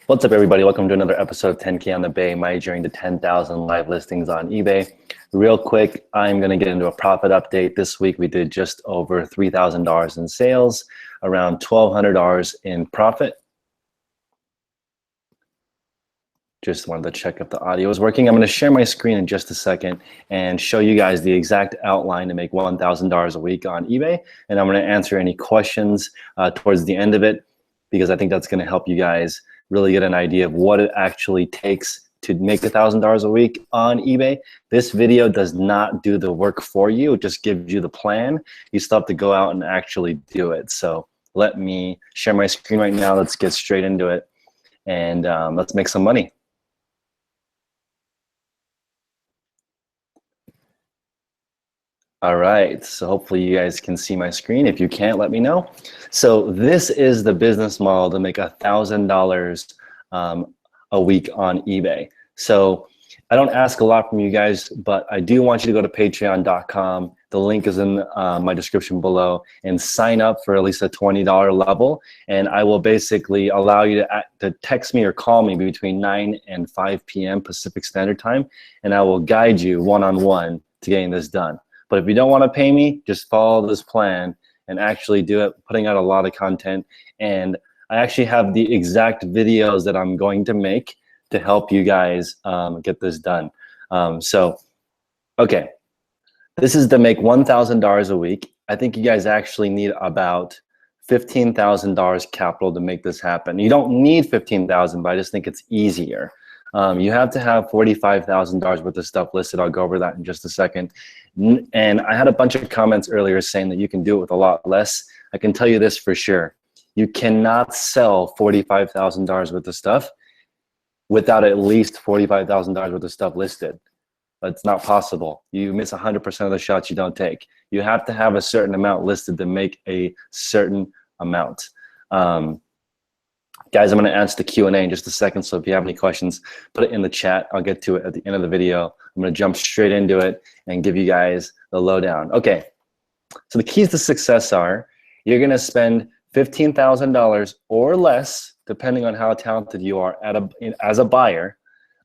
What's up, everybody? Welcome to another episode of 10K on the Bay, my journey to 10,000 live listings on eBay. Real quick, I'm going to get into a profit update. This week, we did just over $3,000 in sales, around $1,200 in profit. Just wanted to check if the audio is working. I'm going to share my screen in just a second and show you guys the exact outline to make $1,000 a week on eBay. And I'm going to answer any questions towards the end of it, because I think that's going to help you guys really get an idea of what it actually takes to make $1,000 a week on eBay. This video does not do the work for you. It just gives you the plan. You still have to go out and actually do it. So let me share my screen right now. Let's get straight into it, and let's make some money. All right, so hopefully you guys can see my screen. If you can't, let me know. So this is the business model to make $1,000 a week on eBay. So I don't ask a lot from you guys, but I do want you to go to patreon.com. The link is in my description below, and sign up for at least a $20 level. And I will basically allow you to text me or call me between 9 and 5 p.m. Pacific Standard Time, and I will guide you one-on-one to getting this done. But if you don't want to pay me, just follow this plan and actually do it, putting out a lot of content. And I actually have the exact videos that I'm going to make to help you guys get this done. Okay, this is to make $1,000 a week. I think you guys actually need about $15,000 capital to make this happen. You don't need $15,000, but I just think it's easier. You have to have $45,000 worth of stuff listed. I'll go over that in just a second. And I had a bunch of comments earlier saying that you can do it with a lot less. I can tell you this for sure. You cannot sell $45,000 worth of stuff without at least $45,000 worth of stuff listed. That's not possible. You miss 100% of the shots you don't take. You have to have a certain amount listed to make a certain amount. Guys, I'm going to answer the Q&A in just a second, so if you have any questions, put it in the chat. I'll get to it at the end of the video. I'm going to jump straight into it and give you guys the lowdown. Okay, so the keys to success are you're going to spend $15,000 or less, depending on how talented you are as a buyer,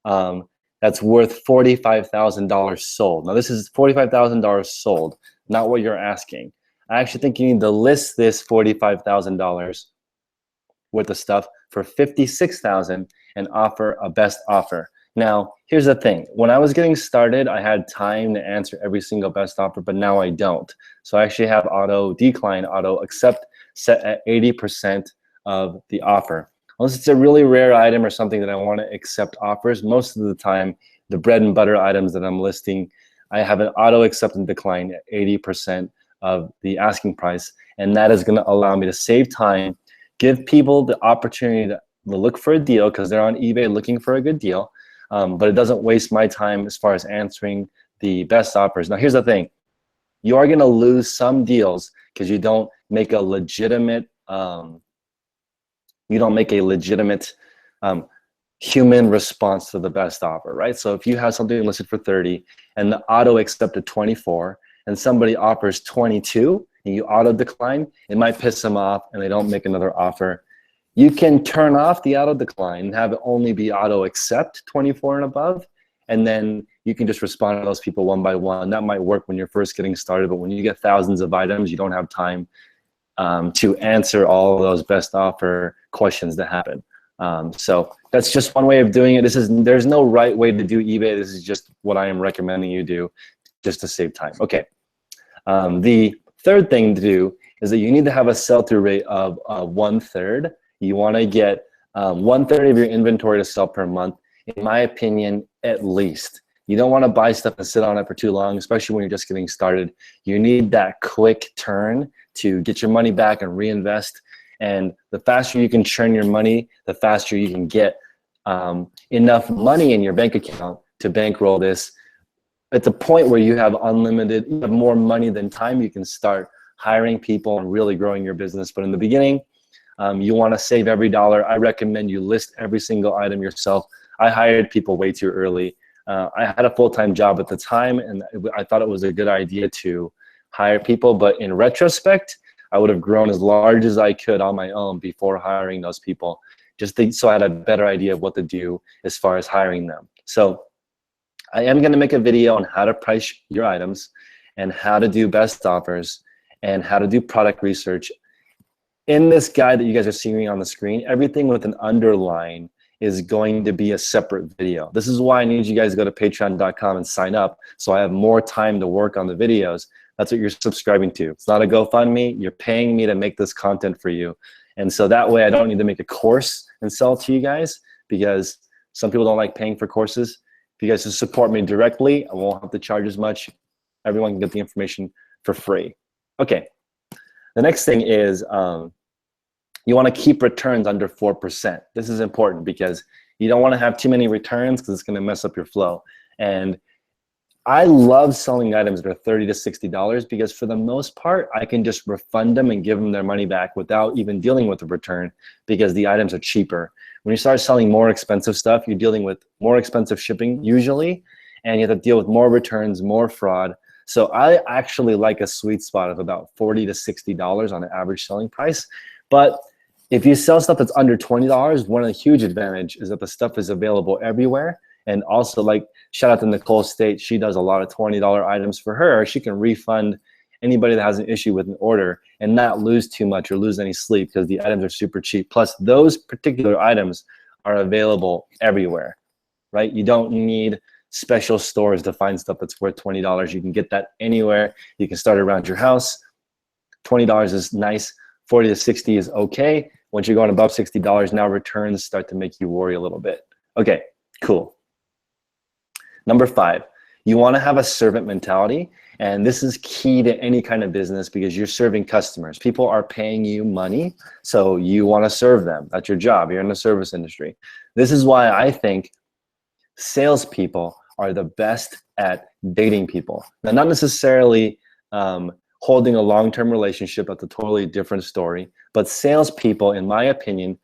that's worth $45,000 sold. Now, this is $45,000 sold, not what you're asking. I actually think you need to list this $45,000 worth of stuff for $56,000 and offer a best offer. Now, here's the thing. When I was getting started, I had time to answer every single best offer, but now I don't. So I actually have auto decline, auto accept set at 80% of the offer. Unless it's a really rare item or something that I want to accept offers, most of the time, the bread and butter items that I'm listing, I have an auto accept and decline at 80% of the asking price. And that is going to allow me to save time, give people the opportunity to look for a deal because they're on eBay looking for a good deal, but it doesn't waste my time as far as answering the best offers. Now, here's the thing. You are going to lose some deals because you don't make a legitimate, human response to the best offer, right? So if you have something listed for 30 and the auto accepted 24 and somebody offers 22, and you auto decline, it might piss them off and they don't make another offer. You can turn off the auto decline and have it only be auto accept 24 and above, and then you can just respond to those people one by one. That might work when you're first getting started, but when you get thousands of items, you don't have time to answer all of those best offer questions that happen. So that's just one way of doing it. There's no right way to do eBay. This is just what I am recommending you do just to save time. Okay. The third thing to do is that you need to have a sell-through rate of 1/3. You want to get 1/3 of your inventory to sell per month, in my opinion, at least. You don't want to buy stuff and sit on it for too long, especially when you're just getting started. You need that quick turn to get your money back and reinvest. And the faster you can churn your money, the faster you can get enough money in your bank account to bankroll this. At the point where you have unlimited, you have more money than time, you can start hiring people and really growing your business. But in the beginning, you want to save every dollar. I recommend you list every single item yourself. I hired people way too early. I had a full-time job at the time, and I thought it was a good idea to hire people. But in retrospect, I would have grown as large as I could on my own before hiring those people. so I had a better idea of what to do as far as hiring them. So I am going to make a video on how to price your items and how to do best offers and how to do product research. In this guide that you guys are seeing on the screen, everything with an underline is going to be a separate video. This is why I need you guys to go to patreon.com and sign up so I have more time to work on the videos. That's what you're subscribing to. It's not a GoFundMe. You're paying me to make this content for you. And so that way I don't need to make a course and sell it to you guys, because some people don't like paying for courses. If you guys just support me directly, I won't have to charge as much. Everyone can get the information for free. Okay, the next thing is you want to keep returns under 4%. This is important because you don't want to have too many returns because it's going to mess up your flow. And I love selling items that are $30 to $60 because for the most part, I can just refund them and give them their money back without even dealing with the return because the items are cheaper. When you start selling more expensive stuff, you're dealing with more expensive shipping usually, and you have to deal with more returns, more fraud. So I actually like a sweet spot of about $40 to $60 on an average selling price. But if you sell stuff that's under $20, one of the huge advantage is that the stuff is available everywhere. And also, like, shout out to Nicole State, she does a lot of $20 items for her. She can refund anybody that has an issue with an order and not lose too much or lose any sleep because the items are super cheap. Plus, those particular items are available everywhere, right? You don't need special stores to find stuff that's worth $20. You can get that anywhere. You can start around your house. $20 is nice. 40 to 60 is okay. Once you're going above $60, now returns start to make you worry a little bit. Okay, cool. Number 5, you want to have a servant mentality. And this is key to any kind of business because you're serving customers. People are paying you money, so you want to serve them. That's your job. You're in the service industry. This is why I think salespeople are the best at dating people. Now, not necessarily holding a long-term relationship, that's a totally different story. But salespeople, in my opinion,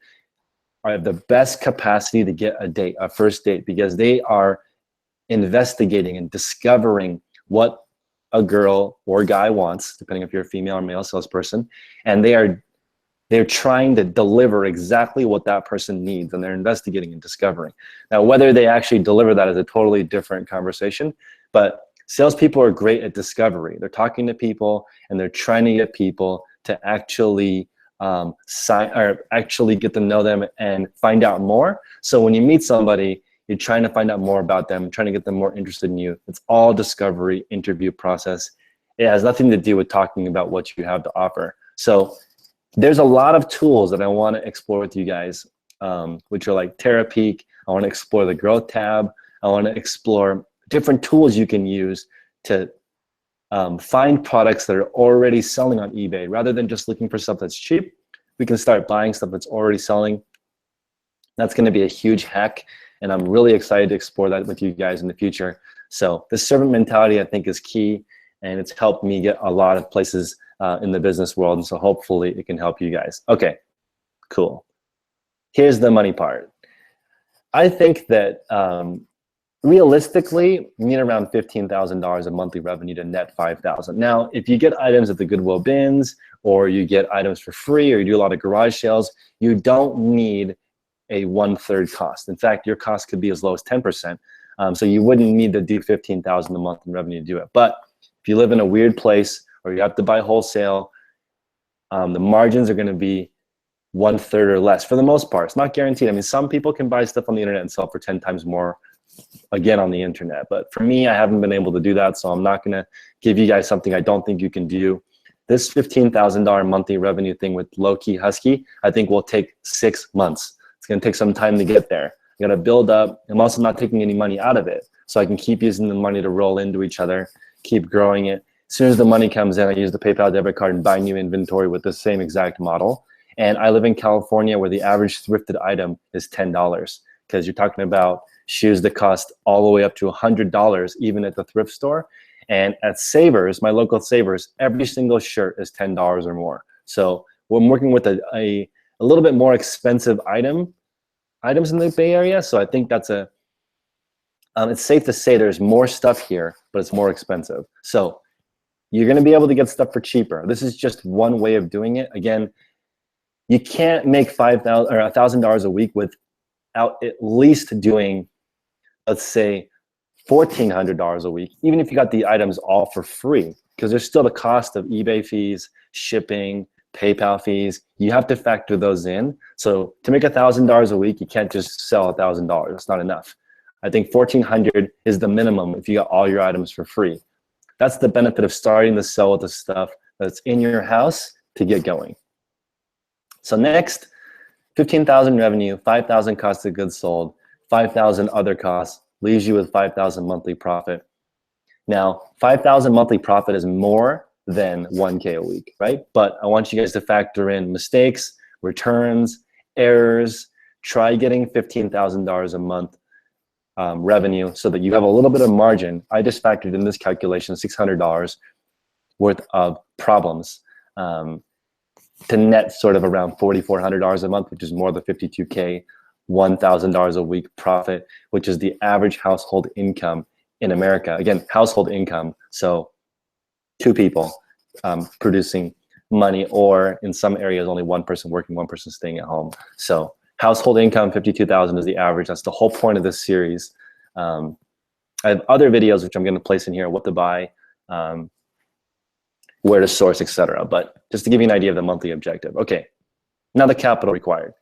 are the best capacity to get a date, a first date, because they are investigating and discovering what a girl or guy wants, depending if you're a female or male salesperson, and they're trying to deliver exactly what that person needs, and they're investigating and discovering. Now, whether they actually deliver that is a totally different conversation, but salespeople are great at discovery. They're talking to people and they're trying to get people to actually actually get to know them and find out more. So when you meet somebody, you're trying to find out more about them, trying to get them more interested in you. It's all discovery, interview process. It has nothing to do with talking about what you have to offer. So there's a lot of tools that I want to explore with you guys, which are like Terapeak. I want to explore the Growth tab. I want to explore different tools you can use to find products that are already selling on eBay. Rather than just looking for stuff that's cheap, we can start buying stuff that's already selling. That's going to be a huge hack, and I'm really excited to explore that with you guys in the future. So this servant mentality, I think, is key, and it's helped me get a lot of places in the business world, and so hopefully it can help you guys. Okay, cool. Here's the money part. I think that realistically, you need around $15,000 of monthly revenue to net $5,000. Now, if you get items at the Goodwill bins, or you get items for free, or you do a lot of garage sales, you don't need a 1/3 cost. In fact, your cost could be as low as 10%. So you wouldn't need to do $15,000 a month in revenue to do it. But if you live in a weird place, or you have to buy wholesale, the margins are going to be 1/3 or less for the most part. It's not guaranteed. I mean, some people can buy stuff on the internet and sell for 10 times more, again, on the internet. But for me, I haven't been able to do that, so I'm not going to give you guys something I don't think you can do. This $15,000 monthly revenue thing with Low-Key Husky, I think will take 6 months. It's going to take some time to get there. I'm going to build up. I'm also not taking any money out of it, so I can keep using the money to roll into each other, keep growing it. As soon as the money comes in, I use the PayPal debit card and buy new inventory with the same exact model. And I live in California, where the average thrifted item is $10, because you're talking about shoes that cost all the way up to $100 even at the thrift store. And at Savers, my local Savers, every single shirt is $10 or more. So we're working with a little bit more expensive items in the Bay Area. So I think that's it's safe to say there's more stuff here, but it's more expensive. So you're going to be able to get stuff for cheaper. This is just one way of doing it. Again, You can't make $5,000 or $1,000 a week without at least doing, let's say, $1,400 a week, even if you got the items all for free, because there's still the cost of eBay fees, shipping, PayPal fees. You have to factor those in. So to make $1,000 a week, you can't just sell $1,000. That's not enough. I think $1,400 is the minimum if you got all your items for free. That's the benefit of starting to sell with the stuff that's in your house to get going. So next, 15,000 revenue, 5,000 cost of goods sold, 5,000 other costs, leaves you with 5,000 monthly profit. Now, 5,000 monthly profit is more than 1K a week, right? But I want you guys to factor in mistakes, returns, errors. Try getting $15,000 a month revenue so that you have a little bit of margin. I just factored in this calculation, $600 worth of problems to net sort of around $4,400 a month, which is more than 52K, $1,000 a week profit, which is the average household income in America. Again, household income, so 2 people producing money, or in some areas only 1 person working, 1 person staying at home. So household income, 52,000 is the average. That's the whole point of this series. I have other videos which I'm going to place in here, what to buy, where to source, etc. But just to give you an idea of the monthly objective. Okay, now the capital required.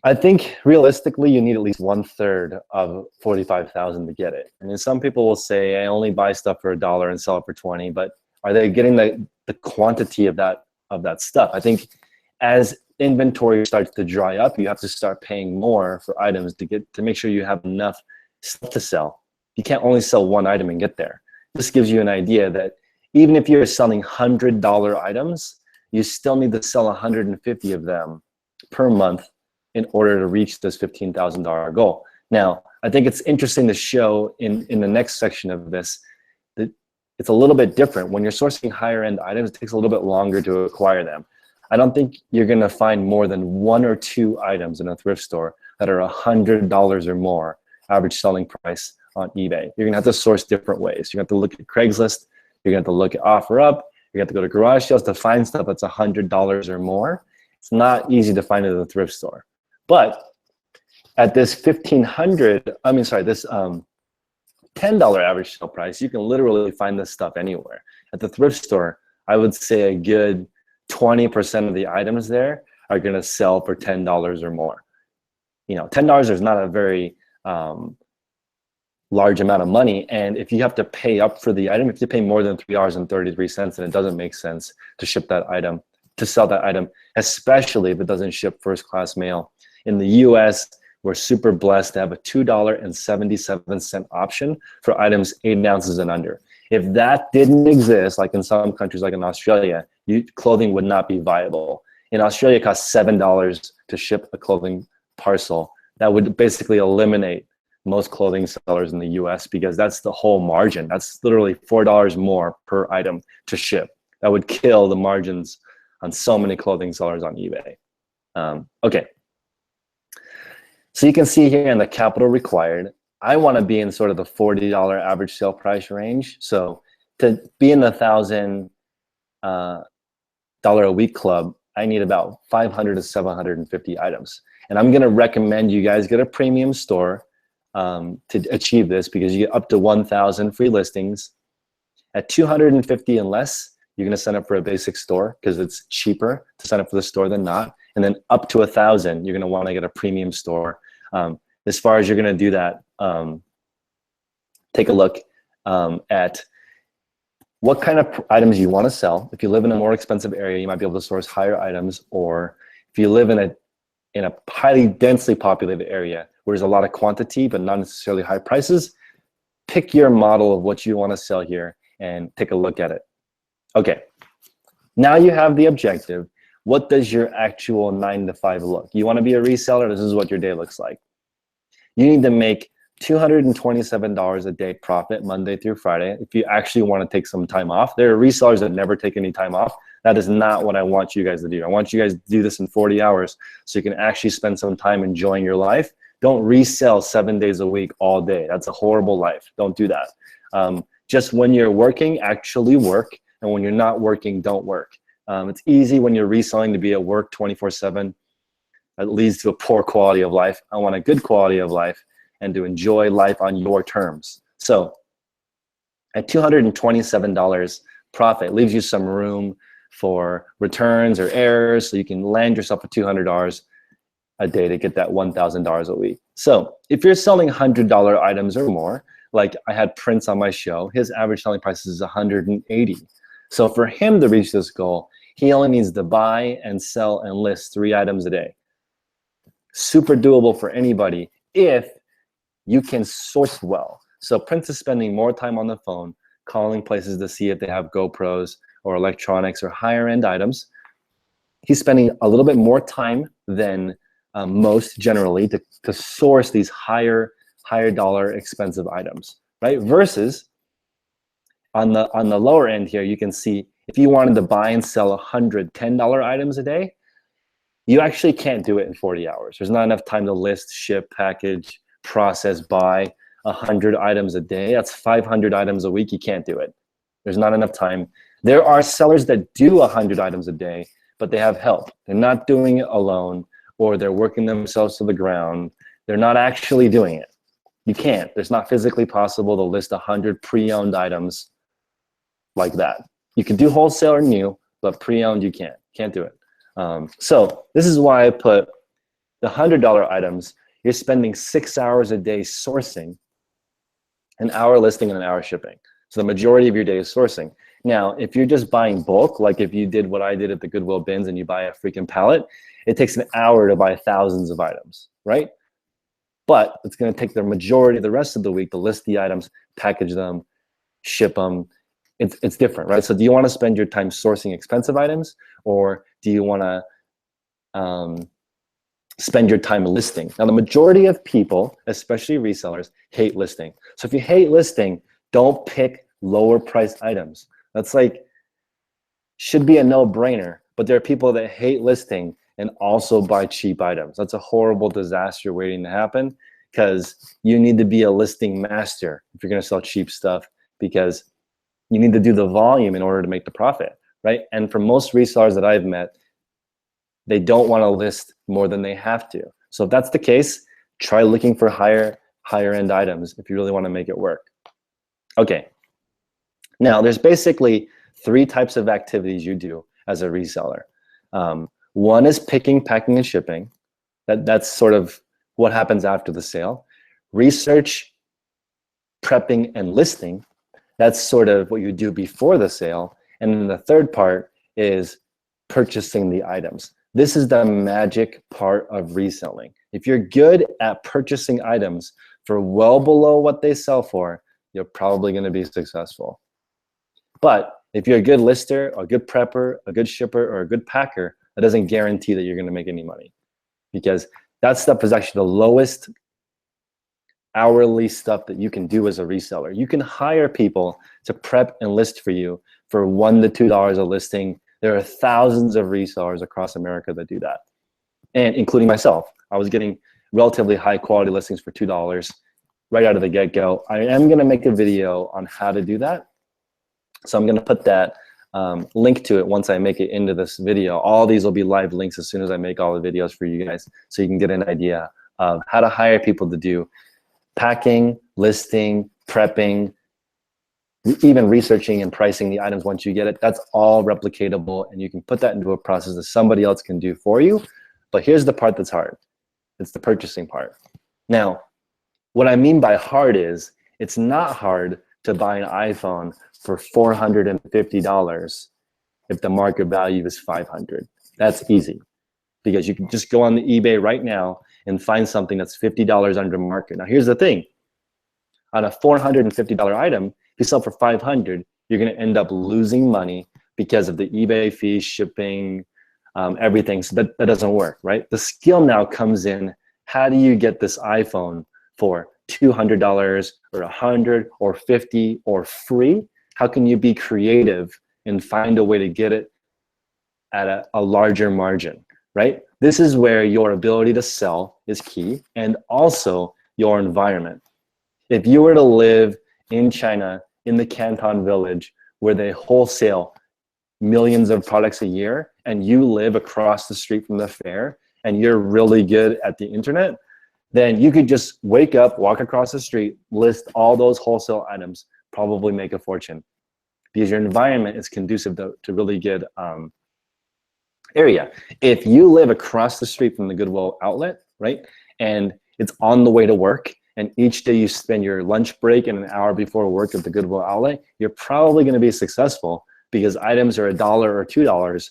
I think realistically you need at least 1/3 of 45,000 to get it. I mean, some people will say I only buy stuff for $1 and sell it for 20, but are they getting the quantity of that stuff? I think as inventory starts to dry up, you have to start paying more for items to make sure you have enough stuff to sell. You can't only sell 1 item and get there. This gives you an idea that even if you're selling $100 items, you still need to sell 150 of them per month in order to reach this $15,000 goal. Now, I think it's interesting to show in the next section of this that it's a little bit different. When you're sourcing higher end items, it takes a little bit longer to acquire them. I don't think you're gonna find more than 1 or 2 items in a thrift store that are $100 or more average selling price on eBay. You're gonna have to source different ways. You're gonna have to look at Craigslist, you're gonna have to look at OfferUp, you're gonna have to go to garage sales to find stuff that's $100 or more. It's not easy to find it in a thrift store. But at this this $10 average sale price, you can literally find this stuff anywhere. At the thrift store, I would say a good 20% of the items there are gonna sell for $10 or more. You know, $10 is not a very large amount of money, and if you have to pay up for the item, if you pay more than $3.33, then it doesn't make sense to ship that item, to sell that item, especially if it doesn't ship first-class mail. In the US, we're super blessed to have a $2.77 option for items 8 ounces and under. If that didn't exist, like in some countries, like in Australia, clothing would not be viable. In Australia, it costs $7 to ship a clothing parcel. That would basically eliminate most clothing sellers in the US because that's the whole margin. That's literally $4 more per item to ship. That would kill the margins on so many clothing sellers on eBay. Okay. So you can see here in the capital required, I want to be in sort of the $40 average sale price range. So to be in the $1,000 a week club, I need about 500 to 750 items. And I'm going to recommend you guys get a premium store to achieve this because you get up to 1,000 free listings. At 250 and less, you're going to sign up for a basic store because it's cheaper to sign up for the store than not. And then up to 1,000, you're going to want to get a premium store. As far as you're going to do that, take a look at what kind of items you want to sell. If you live in a more expensive area, you might be able to source higher items. Or if you live in a highly densely populated area where there's a lot of quantity but not necessarily high prices, pick your model of what you want to sell here and take a look at it. Okay, now you have the objective. What does your actual 9 to 5 look? You want to be a reseller? This is what your day looks like. You need to make $227 a day profit Monday through Friday if you actually want to take some time off. There are resellers that never take any time off. That is not what I want you guys to do. I want you guys to do this in 40 hours so you can actually spend some time enjoying your life. Don't resell 7 days a week all day. That's a horrible life. Don't do that. Just when you're working, actually work. And when you're not working, don't work. It's easy when you're reselling to be at work 24/7. That leads to a poor quality of life. I want a good quality of life and to enjoy life on your terms. So at $227 profit leaves you some room for returns or errors, so you can land yourself at $200 a day to get that $1,000 a week. So if you're selling $100 items or more, like I had Prince on my show, his average selling price is $180. So for him to reach this goal, he only needs to buy and sell and list 3 items a day. Super doable for anybody if you can source well. So Prince is spending more time on the phone, calling places to see if they have GoPros or electronics or higher end items. He's spending a little bit more time than most generally to source these higher dollar expensive items, right? Versus on the lower end here, you can see if you wanted to buy and sell $110 items a day, you actually can't do it in 40 hours. There's not enough time to list, ship, package, process, buy 100 items a day. That's 500 items a week. You can't do it. There's not enough time. There are sellers that do 100 items a day, but they have help. They're not doing it alone, or they're working themselves to the ground. They're not actually doing it. You can't. It's not physically possible to list 100 pre-owned items like that. You can do wholesale or new, but pre-owned you can't do it. So this is why I put the $100 items. You're spending 6 hours a day sourcing, an hour listing and an hour shipping. So the majority of your day is sourcing. Now, if you're just buying bulk, like if you did what I did at the Goodwill bins and you buy a freaking pallet, it takes an hour to buy thousands of items, right? But it's going to take the majority of the rest of the week to list the items, package them, ship them. It's different, right? So do you want to spend your time sourcing expensive items, or do you want to spend your time listing? Now, the majority of people, especially resellers, hate listing. So if you hate listing, don't pick lower priced items. That's like, should be a no-brainer, but there are people that hate listing and also buy cheap items. That's a horrible disaster waiting to happen, because you need to be a listing master if you're going to sell cheap stuff, because you need to do the volume in order to make the profit, right? And for most resellers that I've met, they don't want to list more than they have to. So if that's the case, try looking for higher end items if you really want to make it work. Okay. Now, there's basically 3 types of activities you do as a reseller. One is picking, packing, and shipping. That's sort of what happens after the sale. Research, prepping, and listing. That's sort of what you do before the sale. And then the third part is purchasing the items. This is the magic part of reselling. If you're good at purchasing items for well below what they sell for, you're probably going to be successful. But if you're a good lister, a good prepper, a good shipper, or a good packer, that doesn't guarantee that you're going to make any money, because that stuff is actually the lowest hourly stuff that you can do as a reseller. You can hire people to prep and list for you for $1 to $2 a listing. There are thousands of resellers across America that do that, and including myself. I was getting relatively high quality listings for $2 right out of the get-go. I am going to make a video on how to do that. So I'm going to put that link to it once I make it into this video. All these will be live links as soon as I make all the videos for you guys, so you can get an idea of how to hire people to do packing, listing, prepping, even researching and pricing the items once you get it. That's all replicatable, and you can put that into a process that somebody else can do for you. But here's the part that's hard. It's the purchasing part. Now, what I mean by hard is, it's not hard to buy an iPhone for $450 if the market value is $500. That's easy, because you can just go on the eBay right now and find something that's $50 under market. Now, here's the thing. On a $450 item, if you sell for $500, you're going to end up losing money because of the eBay fees, shipping, everything. So that doesn't work, right? The skill now comes in, how do you get this iPhone for $200 or $100 or $50 or free? How can you be creative and find a way to get it at a larger margin, right? This is where your ability to sell is key, and also your environment. If you were to live in China, in the Canton village, where they wholesale millions of products a year and you live across the street from the fair and you're really good at the internet, then you could just wake up, walk across the street, list all those wholesale items, probably make a fortune because your environment is conducive to really good area. If you live across the street from the Goodwill outlet, right, and it's on the way to work, and each day you spend your lunch break and an hour before work at the Goodwill outlet, you're probably going to be successful because items are $1 or $2.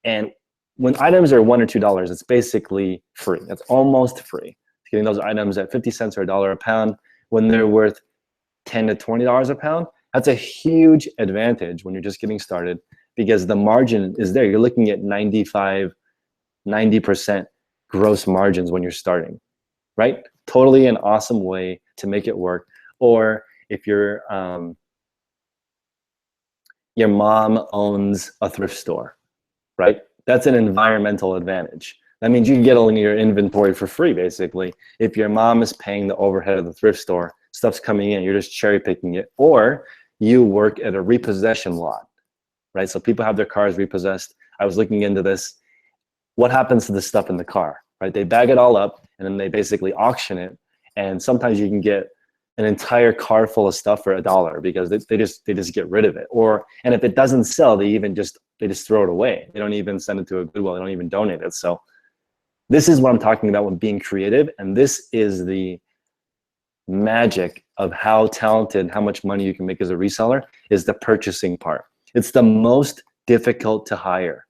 And when items are $1 or $2, it's basically free. That's almost free. Getting those items at 50 cents or $1 a pound when they're worth $10 to $20 a pound, that's a huge advantage when you're just getting started because the margin is there. You're looking at 95, 90% gross margins when you're starting, right? Totally an awesome way to make it work. Or if your mom owns a thrift store, right? That's an environmental advantage. That means you can get all in your inventory for free, basically. If your mom is paying the overhead of the thrift store, stuff's coming in, you're just cherry picking it. Or you work at a repossession lot, right? So people have their cars repossessed. I was looking into this. What happens to the stuff in the car, right? They bag it all up and then they basically auction it. And sometimes you can get an entire car full of stuff for $1 because they just get rid of it. And if it doesn't sell, they just throw it away. They don't even send it to a Goodwill. They don't even donate it. So this is what I'm talking about with being creative. And this is the magic of how talented, how much money you can make as a reseller is the purchasing part. It's the most difficult to hire.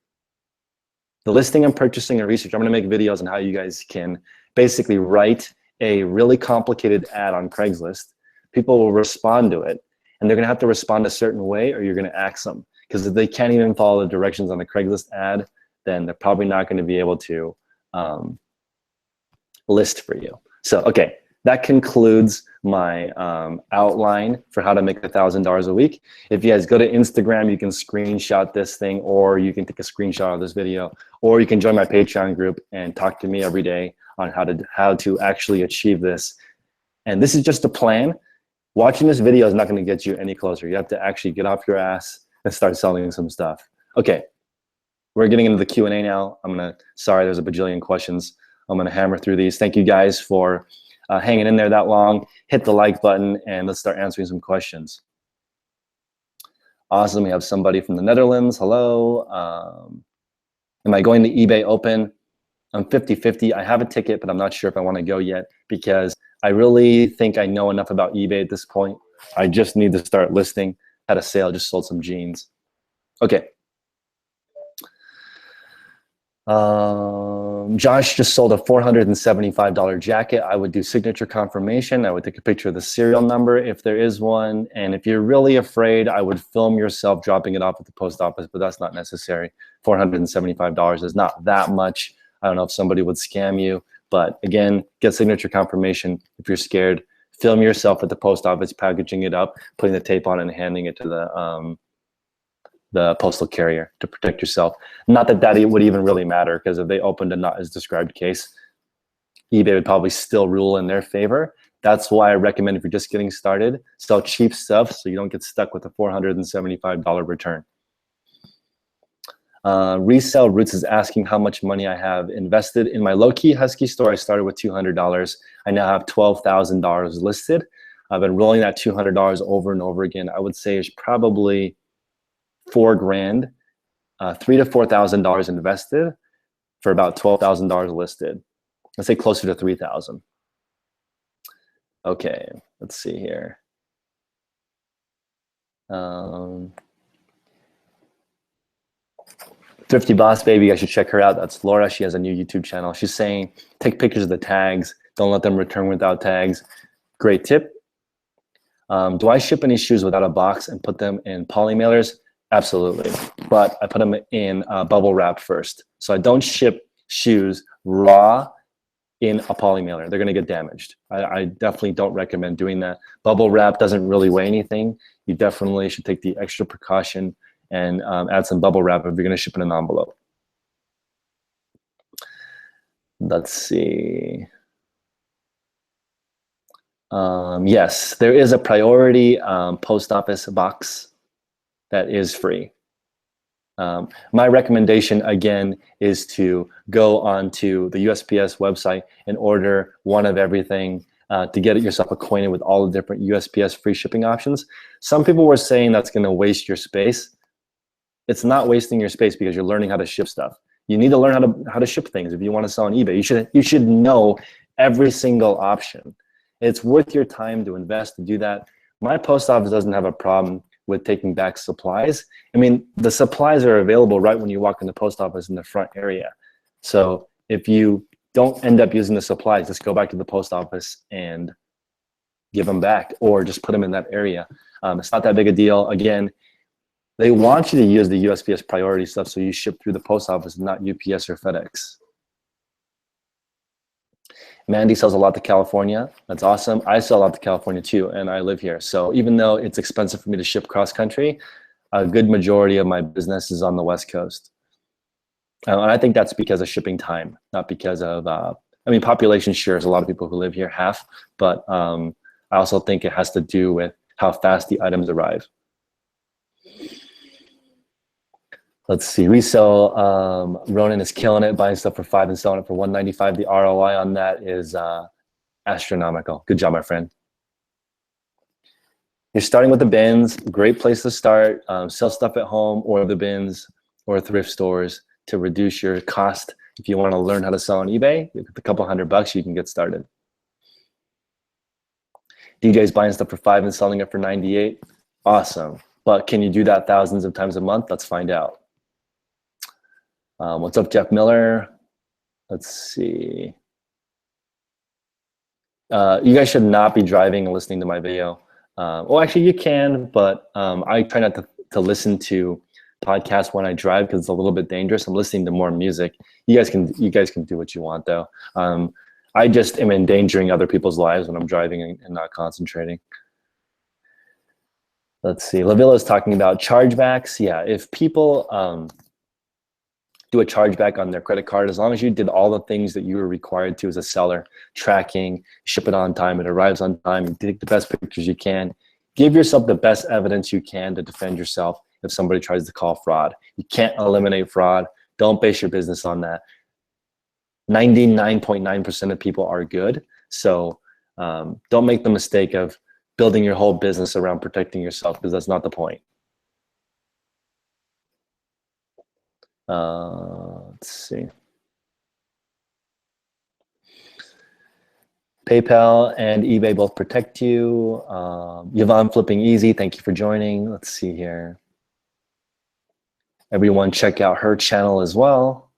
The listing and purchasing and research, I'm going to make videos on how you guys can basically write a really complicated ad on Craigslist. People will respond to it and they're going to have to respond a certain way or you're going to axe them. Because if they can't even follow the directions on the Craigslist ad, then they're probably not going to be able to list for you. So, okay, that concludes my outline for how to make $1,000 a week. If you guys go to Instagram, you can screenshot this thing, or you can take a screenshot of this video, or you can join my Patreon group and talk to me every day on how to actually achieve this. And this is just a plan. Watching this video is not going to get you any closer. You have to actually get off your ass and start selling some stuff. Okay, we're getting into the Q&A now. Sorry, there's a bajillion questions. I'm gonna hammer through these. Thank you guys for hanging in there that long. Hit the like button and let's start answering some questions. Awesome, we have somebody from the Netherlands. Hello. Am I going to eBay Open? I'm 50-50. I have a ticket, but I'm not sure if I want to go yet because I really think I know enough about eBay at this point. I just need to start listing. Had a sale, just sold some jeans. Okay. Josh just sold a $475 jacket. I would do signature confirmation. I would take a picture of the serial number if there is one. And if you're really afraid, I would film yourself dropping it off at the post office, but that's not necessary. $475 is not that much. I don't know if somebody would scam you, but again, get signature confirmation. If you're scared, film yourself at the post office, packaging it up, putting the tape on it and handing it to the postal carrier to protect yourself. Not that that would even really matter because if they opened a not as described case, eBay would probably still rule in their favor. That's why I recommend if you're just getting started, sell cheap stuff so you don't get stuck with a $475 return. Resell Roots is asking how much money I have invested in my low-key Husky store. I started with $200. I now have $12,000 listed. I've been rolling that $200 over and over again. I would say it's probably $4 grand, $3,000 to $4,000 invested for about $12,000 listed. Let's say closer to 3,000. Okay, let's see here. Thrifty Boss Baby, I should check her out. That's Laura. She has a new YouTube channel. She's saying, take pictures of the tags. Don't let them return without tags. Great tip. Do I ship any shoes without a box and put them in poly mailers? Absolutely. But I put them in bubble wrap first. So I don't ship shoes raw in a poly mailer. They're going to get damaged. I definitely don't recommend doing that. Bubble wrap doesn't really weigh anything. You definitely should take the extra precaution and add some bubble wrap if you're going to ship in an envelope. Let's see. Yes, there is a priority post office box that is free. My recommendation, again, is to go onto the USPS website and order one of everything to get yourself acquainted with all the different USPS free shipping options. Some people were saying that's going to waste your space. It's not wasting your space because you're learning how to ship stuff. You need to learn how to ship things if you want to sell on eBay. You should know every single option. It's worth your time to invest to do that. My post office doesn't have a problem with taking back supplies. I mean, the supplies are available right when you walk in the post office in the front area. So if you don't end up using the supplies, just go back to the post office and give them back, or just put them in that area. It's not that big a deal. Again, they want you to use the USPS priority stuff, so you ship through the post office, not UPS or FedEx. Mandy sells a lot to California. That's awesome. I sell a lot to California too, and I live here. So even though it's expensive for me to ship cross country, a good majority of my business is on the West Coast. And I think that's because of shipping time, not because of, I mean, population sure is a lot of people who live here, half, but I also think it has to do with how fast the items arrive. Let's see, resell, Ronan is killing it, buying stuff for $5 and selling it for $195. The ROI on that is astronomical. Good job, my friend. You're starting with the bins, great place to start. Sell stuff at home or the bins or thrift stores to reduce your cost. If you want to learn how to sell on eBay, with a couple $100, you can get started. DJ's buying stuff for $5 and selling it for $98. Awesome. But can you do that thousands of times a month? Let's find out. What's up, Jeff Miller? Let's see. You guys should not be driving and listening to my video. Well, actually you can, but I try not to listen to podcasts when I drive because it's a little bit dangerous. I'm listening to more music. You guys can do what you want though. I just am endangering other people's lives when I'm driving and not concentrating. Let's see. Lavilla is talking about chargebacks. Yeah, if people do a chargeback on their credit card, as long as you did all the things that you were required to as a seller, tracking, ship it on time, it arrives on time, you take the best pictures you can, give yourself the best evidence you can to defend yourself if somebody tries to call fraud. You can't eliminate fraud. Don't base your business on that. 99.9% of people are good. So don't make the mistake of building your whole business around protecting yourself, because that's not the point. Let's see. PayPal and eBay both protect you. Yvonne Flipping Easy, thank you for joining. Let's see here. Everyone check out her channel as well.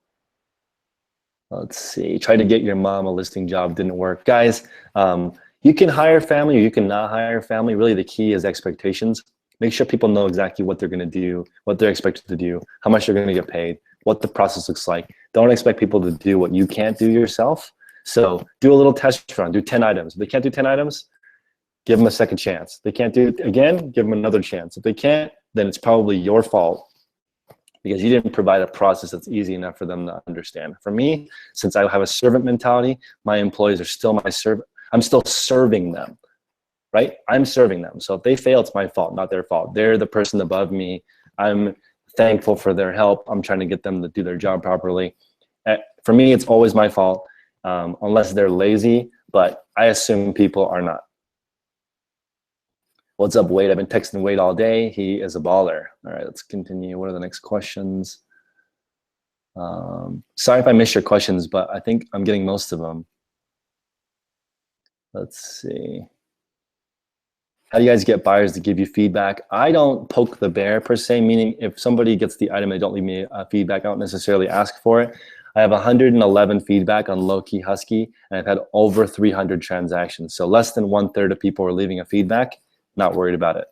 Let's see. Try to get your mom a listing job, didn't work. Guys, you can hire family or you can not hire family. Really the key is expectations. Make sure people know exactly what they're going to do, what they're expected to do, how much they're going to get paid, what the process looks like. Don't expect people to do what you can't do yourself. So do a little test run, do 10 items. If they can't do 10 items, give them a second chance. If they can't do it again, give them another chance. If they can't, then it's probably your fault because you didn't provide a process that's easy enough for them to understand. For me, since I have a servant mentality, my employees are still my servant. I'm still serving them. Right? I'm serving them. So if they fail, it's my fault, not their fault. They're the person above me. I'm thankful for their help. I'm trying to get them to do their job properly. For me, it's always my fault, unless they're lazy, but I assume people are not. What's up, Wade? I've been texting Wade all day. He is a baller. All right, let's continue. What are the next questions? Sorry if I missed your questions, but I think I'm getting most of them. Let's see. How do you guys get buyers to give you feedback? I don't poke the bear per se, meaning if somebody gets the item and they don't leave me feedback, I don't necessarily ask for it. I have 111 feedback on Low Key Husky, and I've had over 300 transactions. So less than 1/3 of people are leaving a feedback, not worried about it.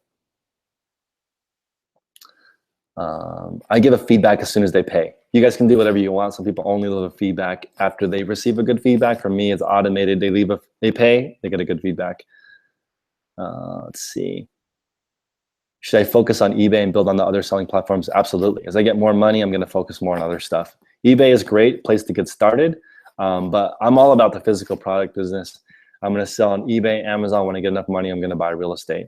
I give a feedback as soon as they pay. You guys can do whatever you want. Some people only leave a feedback after they receive a good feedback. For me, it's automated. They pay, they get a good feedback. Let's see. Should I focus on eBay and build on the other selling platforms? Absolutely. As I get more money, I'm going to focus more on other stuff. eBay is a great place to get started, but I'm all about the physical product business. I'm going to sell on eBay, Amazon. When I get enough money, I'm going to buy real estate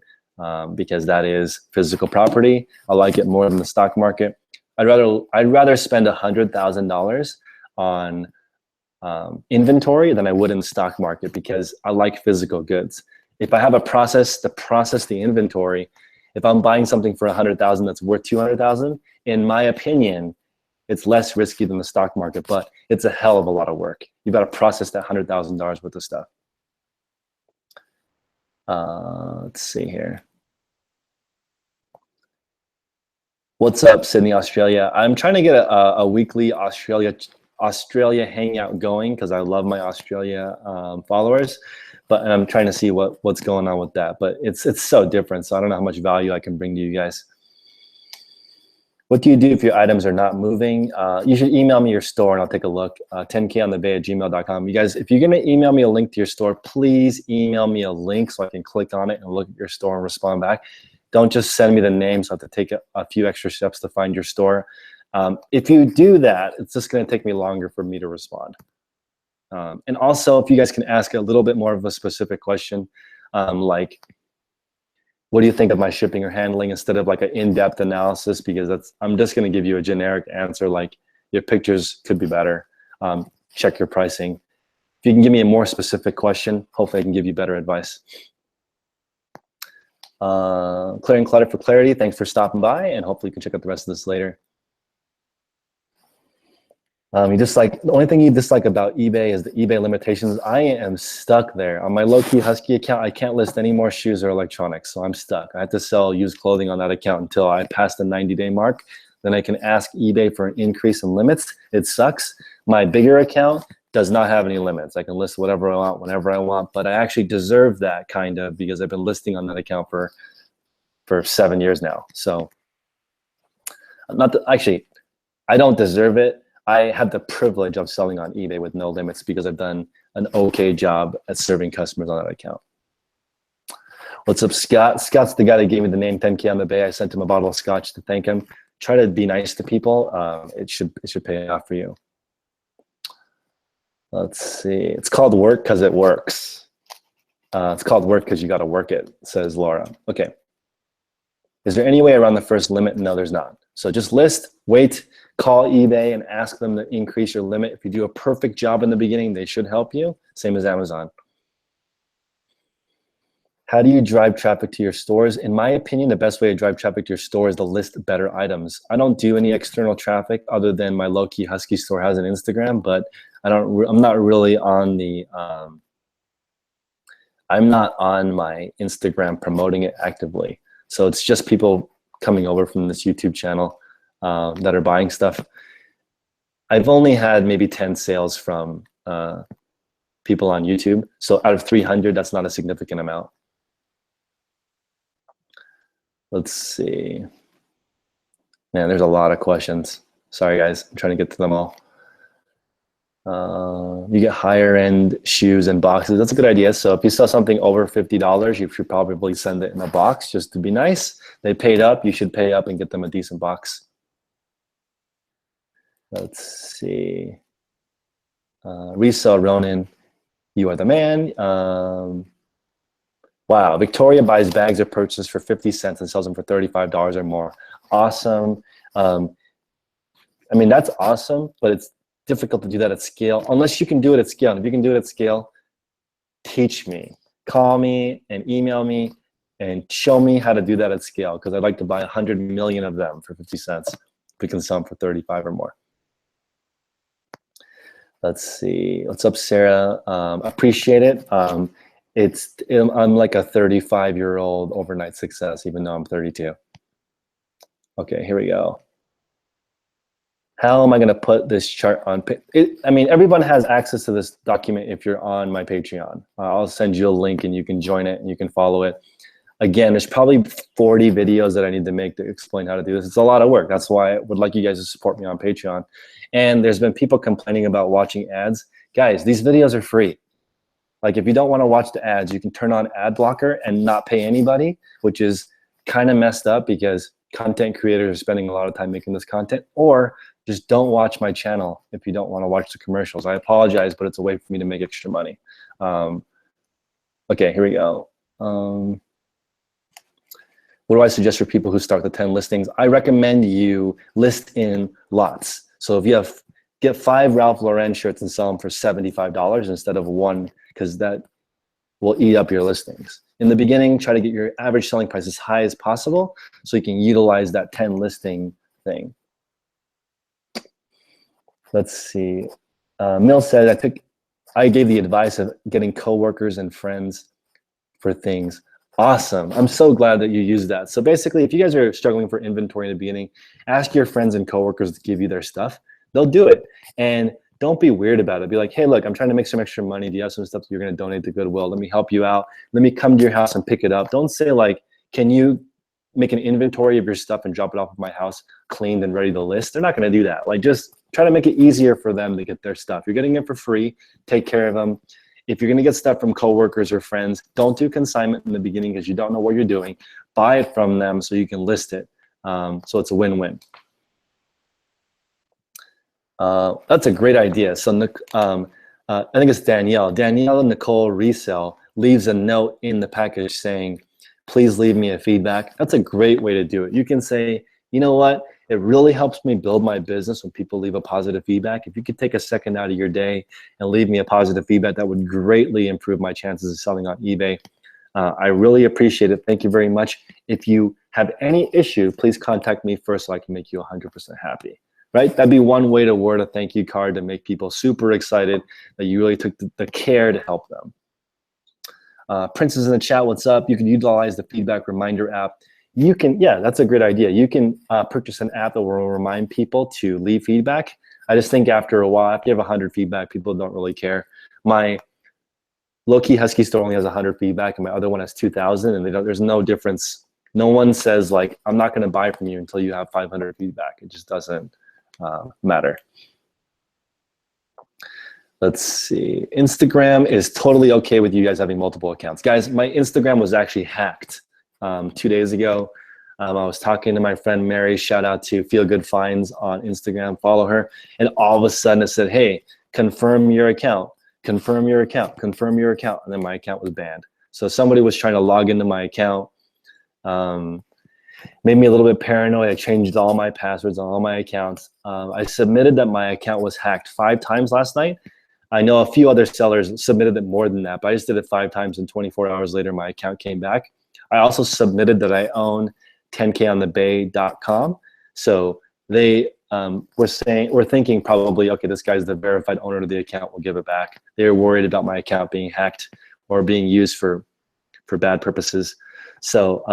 because that is physical property. I like it more than the stock market. I'd rather spend $100,000 on inventory than I would in the stock market, because I like physical goods. If I have a process to process the inventory, if I'm buying something for 100,000 that's worth 200,000, in my opinion, it's less risky than the stock market, but it's a hell of a lot of work. You've got to process that $100,000 worth of stuff. Let's see here. What's up, Sydney, Australia? I'm trying to get a weekly Australia hangout going, because I love my Australia followers, but I'm trying to see what's going on with that. But it's so different, so I don't know how much value I can bring to you guys. What do you do if your items are not moving? You should email me your store and I'll take a look. 10konthebay@gmail.com. You guys, if you're gonna email me a link to your store, please email me a link so I can click on it and look at your store and respond back. Don't just send me the name, so I have to take a few extra steps to find your store. If you do that, it's just gonna take me longer for me to respond. And also, if you guys can ask a little bit more of a specific question, like, what do you think of my shipping or handling, instead of like an in-depth analysis, because I'm just gonna give you a generic answer like your pictures could be better, check your pricing. If you can give me a more specific question, hopefully I can give you better advice. Clearing clutter for clarity, thanks for stopping by, and hopefully you can check out the rest of this later. The only thing you dislike about eBay is the eBay limitations. I am stuck there. On my low-key Husky account, I can't list any more shoes or electronics, so I'm stuck. I have to sell used clothing on that account until I pass the 90-day mark. Then I can ask eBay for an increase in limits. It sucks. My bigger account does not have any limits. I can list whatever I want, whenever I want, but I actually deserve that, kind of, because I've been listing on that account for 7 years now. So, actually, I don't deserve it. I have the privilege of selling on eBay with no limits because I've done an okay job at serving customers on that account. What's up, Scott? Scott's the guy that gave me the name 10K on the Bay. I sent him a bottle of scotch to thank him. Try to be nice to people. It should pay off for you. Let's see. It's called work because it works. It's called work because you got to work it, says Laura. Okay. Is there any way around the first limit? No, there's not. So just list, wait, call eBay and ask them to increase your limit. If you do a perfect job in the beginning, they should help you. Same as Amazon. How do you drive traffic to your stores? In my opinion, the best way to drive traffic to your store is to list better items. I don't do any external traffic other than my low-key Husky store has an Instagram, but I'm not really on the, I'm not on my Instagram promoting it actively. So it's just people coming over from this YouTube channel that are buying stuff. I've only had maybe 10 sales from people on YouTube. So out of 300, that's not a significant amount. Let's see. Man, there's a lot of questions. Sorry, guys. I'm trying to get to them all. You get higher end shoes and boxes. That's a good idea. So if you sell something over $50, you should probably send it in a box just to be nice. They paid up. You should pay up and get them a decent box. Let's see. Resell Ronan, you are the man. Wow, Victoria buys bags or purchases for 50 cents and sells them for $35 or more. Awesome. I mean, that's awesome, but it's difficult to do that at scale, unless you can do it at scale. And if you can do it at scale, teach me. Call me and email me and show me how to do that at scale, because I'd like to buy 100 million of them for 50 cents. We can sell them for 35 or more. Let's see. What's up, Sarah? Appreciate it. I'm like a 35-year-old overnight success, even though I'm 32. Okay, here we go. How am I going to put this chart on? I mean, everyone has access to this document if you're on my Patreon. I'll send you a link and you can join it and you can follow it. Again, there's probably 40 videos that I need to make to explain how to do this. It's a lot of work. That's why I would like you guys to support me on Patreon. And there's been people complaining about watching ads. Guys, these videos are free. Like, if you don't want to watch the ads, you can turn on ad blocker and not pay anybody, which is kind of messed up because content creators are spending a lot of time making this content. Or just don't watch my channel if you don't want to watch the commercials. I apologize, but it's a way for me to make extra money. Okay, here we go. what do I suggest for people who start the 10 listings? I recommend you list in lots. So if you get 5 Ralph Lauren shirts and sell them for $75 instead of 1, because that will eat up your listings. In the beginning, try to get your average selling price as high as possible so you can utilize that 10 listing thing. Let's see. Mill said, I gave the advice of getting coworkers and friends for things. Awesome. I'm so glad that you used that. So basically, if you guys are struggling for inventory in the beginning, ask your friends and coworkers to give you their stuff. They'll do it. And don't be weird about it. Be like, hey, look, I'm trying to make some extra money. Do you have some stuff that you're going to donate to Goodwill? Let me help you out. Let me come to your house and pick it up. Don't say like, can you make an inventory of your stuff and drop it off at my house cleaned and ready to list? They're not going to do that. Like, just try to make it easier for them to get their stuff. You're getting it for free. Take care of them. If you're going to get stuff from coworkers or friends, don't do consignment in the beginning because you don't know what you're doing. Buy it from them so you can list it. So it's a win-win. That's a great idea. So I think it's Danielle. Danielle Nicole Resell leaves a note in the package saying, please leave me a feedback. That's a great way to do it. You can say, you know what? It really helps me build my business when people leave a positive feedback. If you could take a second out of your day and leave me a positive feedback, that would greatly improve my chances of selling on eBay. I really appreciate it. Thank you very much. If you have any issue, please contact me first so I can make you 100% happy. Right? That'd be one way to word a thank you card to make people super excited that you really took the care to help them. Princess in the chat, what's up? You can utilize the feedback reminder app. You can, yeah, that's a great idea. You can purchase an app that will remind people to leave feedback. I just think after a while, after you have 100 feedback, people don't really care. My low-key Husky store only has 100 feedback, and my other one has 2,000, and there's no difference. No one says, like, I'm not going to buy from you until you have 500 feedback. It just doesn't matter. Let's see. Instagram is totally okay with you guys having multiple accounts. Guys, my Instagram was actually hacked 2 days ago. I was talking to my friend Mary, shout out to Feel Good Finds on Instagram, follow her, and all of a sudden it said, hey, confirm your account, confirm your account, confirm your account, and then my account was banned. So somebody was trying to log into my account, made me a little bit paranoid. I changed all my passwords on all my accounts. I submitted that my account was hacked 5 times last night. I know a few other sellers submitted it more than that, but I just did it 5 times, and 24 hours later, my account came back. I also submitted that I own 10konthebay.com. So they were thinking probably, okay, this guy's the verified owner of the account, we'll give it back. They were worried about my account being hacked or being used for bad purposes. So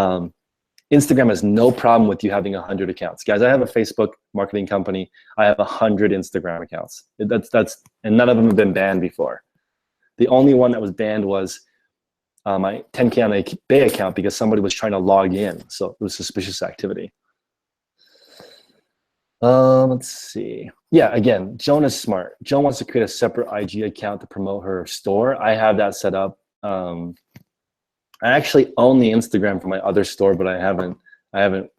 Instagram has no problem with you having 100 accounts. Guys, I have a Facebook marketing company. I have 100 Instagram accounts. And none of them have been banned before. The only one that was banned was my 10K on the Bay account because somebody was trying to log in. So it was suspicious activity. Let's see. Yeah, again, Joan is smart. Joan wants to create a separate IG account to promote her store. I have that set up. I actually own the Instagram for my other store, but I haven't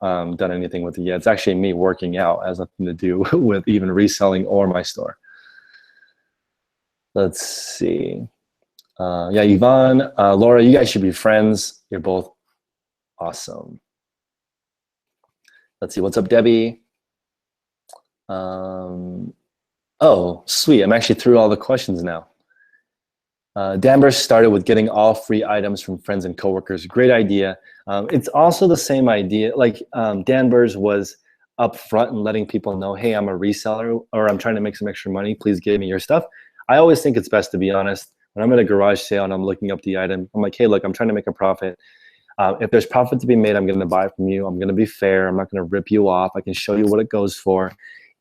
done anything with it yet. It's actually me working out. It has nothing to do with even reselling or my store. Let's see. Yeah, Yvonne, Laura, you guys should be friends. You're both awesome. Let's see, what's up, Debbie? Oh, sweet, I'm actually through all the questions now. Danvers started with getting all free items from friends and coworkers. Great idea. It's also the same idea, like Danvers was upfront and letting people know, hey, I'm a reseller or I'm trying to make some extra money. Please give me your stuff. I always think it's best to be honest. When I'm at a garage sale and I'm looking up the item, I'm like, hey, look, I'm trying to make a profit. If there's profit to be made, I'm going to buy it from you. I'm going to be fair. I'm not going to rip you off. I can show you what it goes for.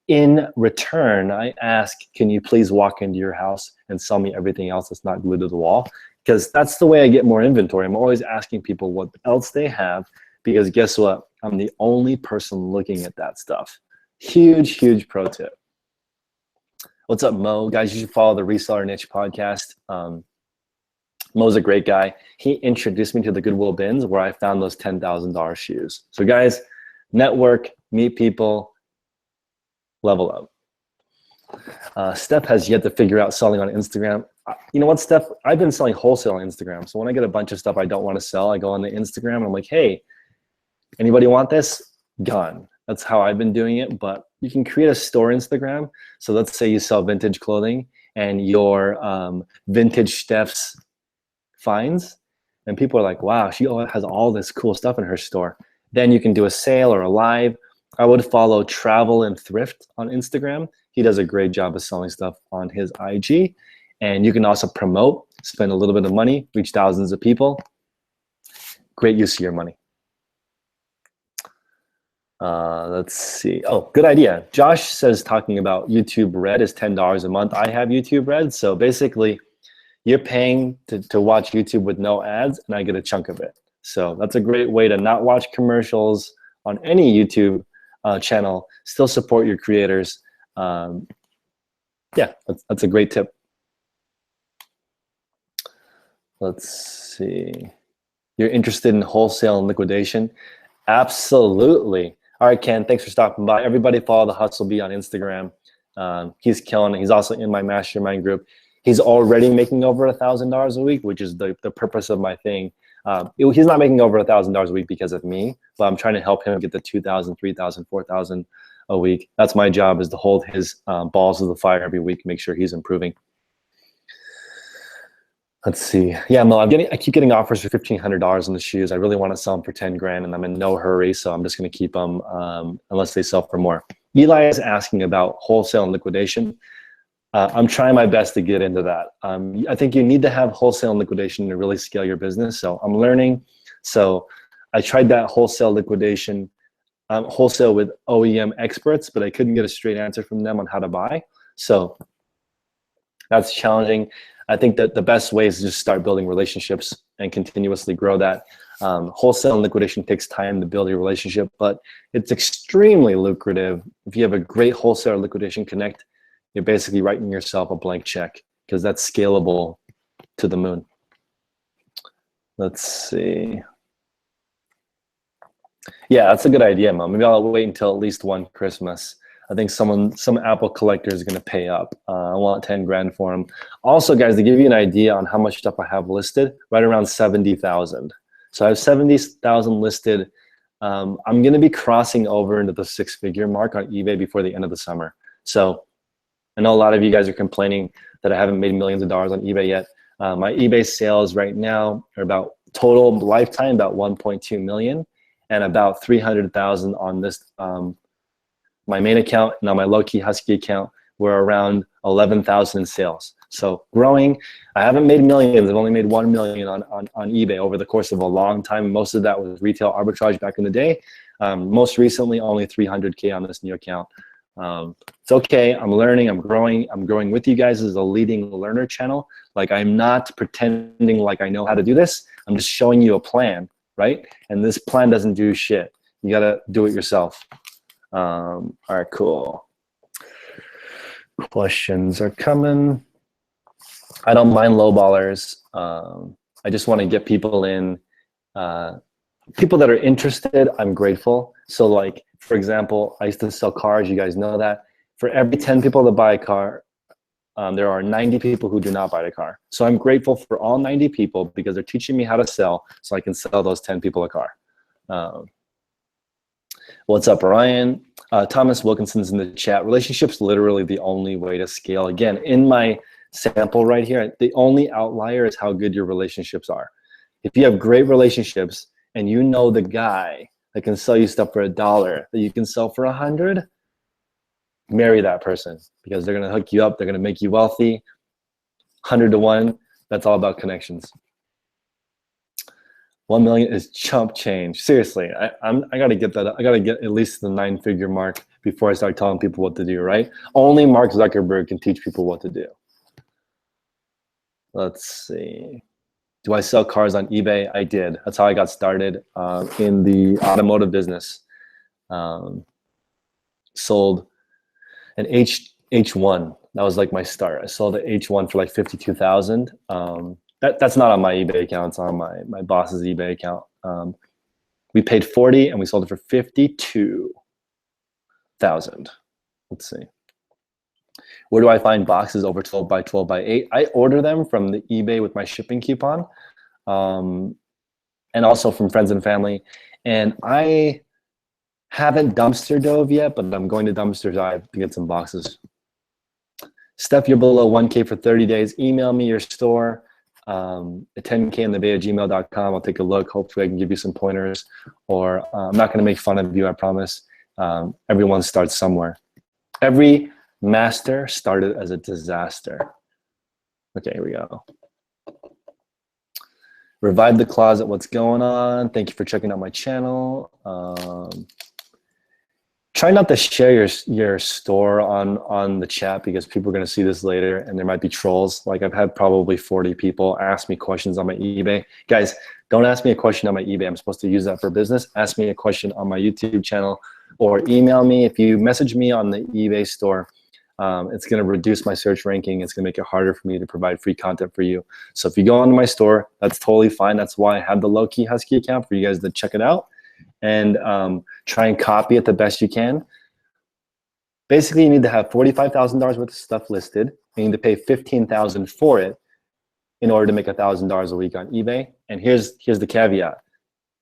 In return, I ask, can you please walk into your house and sell me everything else that's not glued to the wall? Because that's the way I get more inventory. I'm always asking people what else they have, because guess what? I'm the only person looking at that stuff. Huge, huge pro tip. What's up, Mo? Guys, you should follow the Reseller Niche podcast. Mo's a great guy. He introduced me to the Goodwill bins where I found those $10,000 shoes. So guys, network, meet people, level up. Steph has yet to figure out selling on Instagram. You know what, Steph? I've been selling wholesale on Instagram. So when I get a bunch of stuff I don't want to sell, I go on the Instagram and I'm like, hey, Anybody want this? Gone. That's how I've been doing it, but you can create a store Instagram. So let's say you sell vintage clothing and your vintage Steph's finds, and people are like, wow, she has all this cool stuff in her store. Then you can do a sale or a live. I would follow Travel and Thrift on Instagram. He does a great job of selling stuff on his IG. And you can also promote, spend a little bit of money, reach thousands of people. Great use of your money. Let's see. Oh, good idea. Josh says talking about YouTube Red is $10 a month. I have YouTube Red. So basically, you're paying to watch YouTube with no ads, and I get a chunk of it. So that's a great way to not watch commercials on any YouTube channel, still support your creators. Yeah, that's a great tip. Let's see. You're interested in wholesale and liquidation? Absolutely. All right, Ken, thanks for stopping by. Everybody follow the Hustle Bee on Instagram. He's killing it. He's also in my mastermind group. He's already making over $1,000 a week, which is the purpose of my thing. He's not making over $1,000 a week because of me, but I'm trying to help him get the 2,000, 3,000, 4,000 a week. That's my job, is to hold his balls to the fire every week, make sure he's improving. Let's see. Yeah, Mo, I keep getting offers for $1,500 on the shoes. I really want to sell them for 10 grand, and I'm in no hurry, so I'm just going to keep them unless they sell for more. Eli is asking about wholesale and liquidation. I'm trying my best to get into that. I think you need to have wholesale and liquidation to really scale your business. So I'm learning. So I tried that wholesale liquidation, wholesale with OEM experts, but I couldn't get a straight answer from them on how to buy. So that's challenging. I think that the best way is to just start building relationships and continuously grow that. Wholesale and liquidation takes time to build your relationship, but it's extremely lucrative. If you have a great wholesale or liquidation connect, you're basically writing yourself a blank check, because that's scalable to the moon. Let's see. Yeah, that's a good idea, Mom. Maybe I'll wait until at least one Christmas. I think some Apple collector is going to pay up. I want 10 grand for them. Also, guys, to give you an idea on how much stuff I have listed, right around 70,000. So I have 70,000 listed. I'm going to be crossing over into the 6-figure mark on eBay before the end of the summer. So I know a lot of you guys are complaining that I haven't made millions of dollars on eBay yet. My eBay sales right now are about total lifetime, about 1.2 million, and about 300,000 on this, my main account. Now my low-key Husky account, we're around 11,000 in sales. So growing. I haven't made millions. I've only made 1 million on eBay over the course of a long time. Most of that was retail arbitrage back in the day. Most recently, only 300K on this new account. It's okay. I'm learning. I'm growing with you guys as a leading learner channel. Like, I'm not pretending like I know how to do this. I'm just showing you a plan, right? And this plan doesn't do shit. You got to do it yourself. All right, cool. Questions are coming. I don't mind lowballers. I just want to get people in. People that are interested, I'm grateful. So like, for example, I used to sell cars. You guys know that. For every 10 people that buy a car, there are 90 people who do not buy the car. So I'm grateful for all 90 people, because they're teaching me how to sell, so I can sell those 10 people a car. What's up, Ryan? Thomas Wilkinson's in the chat. Relationships literally the only way to scale. Again, in my sample right here, the only outlier is how good your relationships are. If you have great relationships and you know the guy that can sell you stuff for $1 that you can sell for 100, marry that person, because they're gonna hook you up. They're gonna make you wealthy. 100 to 1. That's all about connections. 1 million is chump change. Seriously, I gotta get that. I gotta get at least the 9-figure mark before I start telling people what to do. Right? Only Mark Zuckerberg can teach people what to do. Let's see. Do I sell cars on eBay? I did. That's how I got started in the automotive business. Sold an H1. That was like my start. I sold an H1 for like 52,000. That's not on my eBay account. It's on my boss's eBay account. We paid 40 and we sold it for 52,000. Let's see. Where do I find boxes over 12 by 12 by 8? I order them from the eBay with my shipping coupon, and also from friends and family. And I haven't dumpster dove yet, but I'm going to dumpster dive to get some boxes. Steph, you're below 1K for 30 days. Email me your store at 10kinthebay@gmail.com. I'll take a look. Hopefully I can give you some pointers, or I'm not going to make fun of you, I promise. Everyone starts somewhere. Every master started as a disaster. Okay, here we go. Revive the closet, what's going on? Thank you for checking out my channel. Try not to share your store on the chat, because people are going to see this later and there might be trolls. Like, I've had probably 40 people ask me questions on my eBay. Guys, don't ask me a question on my eBay. I'm supposed to use that for business. Ask me a question on my YouTube channel, or email me. If you message me on the eBay store, it's going to reduce my search ranking. It's going to make it harder for me to provide free content for you. So if you go onto my store, that's totally fine. That's why I have the low-key Husky account for you guys to check it out and try and copy it the best you can. Basically, you need to have $45,000 worth of stuff listed. You need to pay $15,000 for it in order to make $1,000 a week on eBay. And here's the caveat.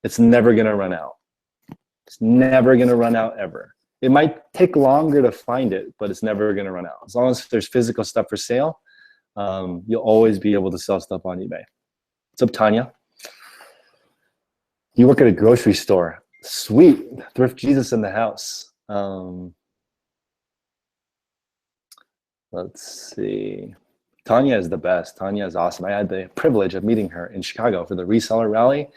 It's never going to run out. It's never going to run out ever. It might take longer to find it, but it's never going to run out. As long as there's physical stuff for sale, you'll always be able to sell stuff on eBay. What's up, Tanya? You work at a grocery store. Sweet. Thrift Jesus in the house. Let's see. Tanya is the best. Tanya is awesome. I had the privilege of meeting her in Chicago for the Reseller Rally.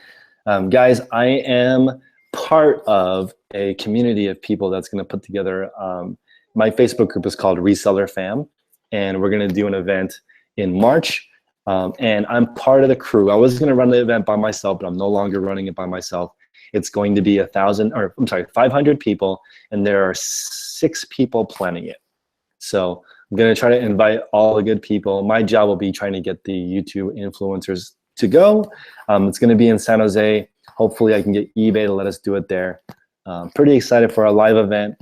Guys, I am part of a community of people that's going to put together, my Facebook group is called Reseller Fam, and we're going to do an event in March, and I'm part of the crew. I was going to run the event by myself, but I'm no longer running it by myself. It's going to be 500 people, and there are 6 people planning it. So I'm going to try to invite all the good people. My job will be trying to get the YouTube influencers to go. It's going to be in San Jose. Hopefully I can get eBay to let us do it there. Pretty excited for our live event.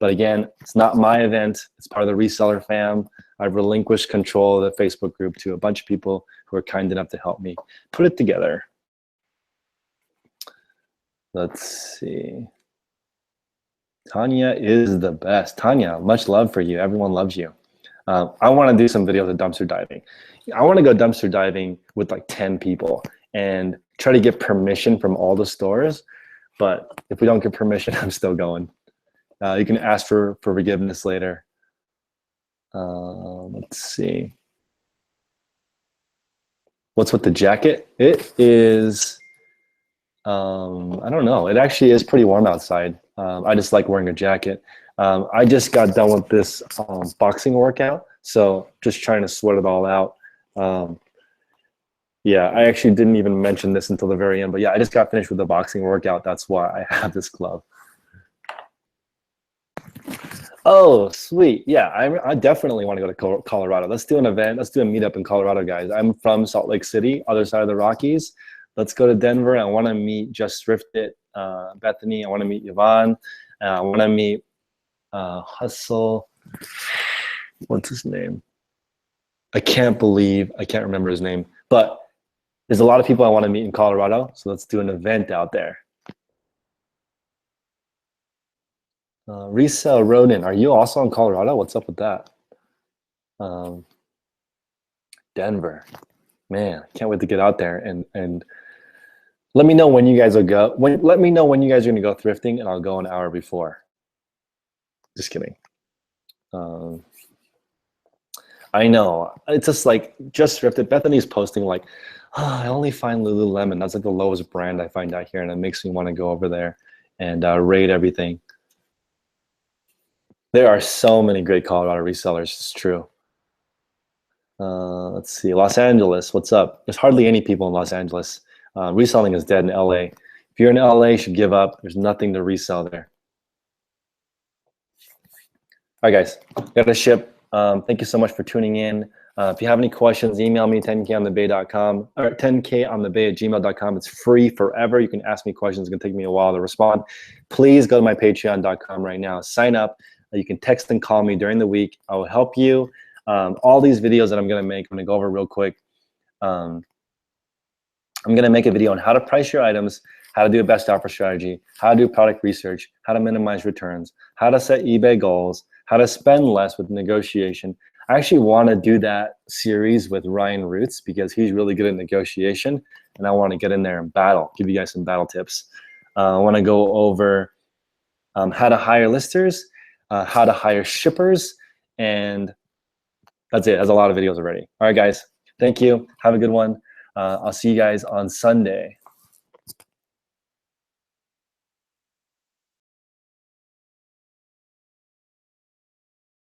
But again, it's not my event. It's part of the Reseller Fam. I've relinquished control of the Facebook group to a bunch of people who are kind enough to help me put it together. Let's see. Tanya is the best. Tanya, much love for you. Everyone loves you. I want to do some videos of dumpster diving. I want to go dumpster diving with like 10 people and try to get permission from all the stores. But if we don't get permission, I'm still going. You can ask for forgiveness later. Let's see. What's with the jacket? It is, I don't know. It actually is pretty warm outside. I just like wearing a jacket. I just got done with this boxing workout, so just trying to sweat it all out. Yeah, I actually didn't even mention this until the very end, but yeah, I just got finished with the boxing workout. That's why I have this glove. Oh, sweet. Yeah, I definitely want to go to Colorado. Let's do an event. Let's do a meetup in Colorado, guys. I'm from Salt Lake City, other side of the Rockies. Let's go to Denver. I want to meet Just Thrift It, Bethany. I want to meet Yvonne. I want to meet Hustle. What's his name? I can't remember his name. But there's a lot of people I want to meet in Colorado, so let's do an event out there. Resell Rodin, are you also in Colorado? What's up with that? Denver, man, can't wait to get out there and let me know when you guys will go. Let me know when you guys are going to go thrifting, and I'll go an hour before. Just kidding. I know, it's just like Just Thrifted. Bethany's posting like, oh, I only find Lululemon. That's like the lowest brand I find out here, and it makes me want to go over there and raid everything. There are so many great Colorado resellers. It's true. Let's see, Los Angeles, what's up? There's hardly any people in Los Angeles. Reselling is dead in LA. If you're in LA, you should give up. There's nothing to resell there. All right, guys, got to ship. Thank you so much for tuning in. If you have any questions, email me 10konthebay.com or 10konthebay@gmail.com. It's free forever. You can ask me questions. It's going to take me a while to respond. Please go to my patreon.com right now. Sign up. You can text and call me during the week. I will help you. All these videos that I'm going to make, I'm going to go over real quick. I'm going to make a video on how to price your items, how to do a best offer strategy, how to do product research, how to minimize returns, how to set eBay goals, how to spend less with negotiation. I actually want to do that series with Ryan Roots because he's really good at negotiation, and I want to get in there and battle, give you guys some battle tips. I want to go over how to hire listers, how to hire shippers, and that's it. That's a lot of videos already. All right, guys. Thank you. Have a good one. I'll see you guys on Sunday.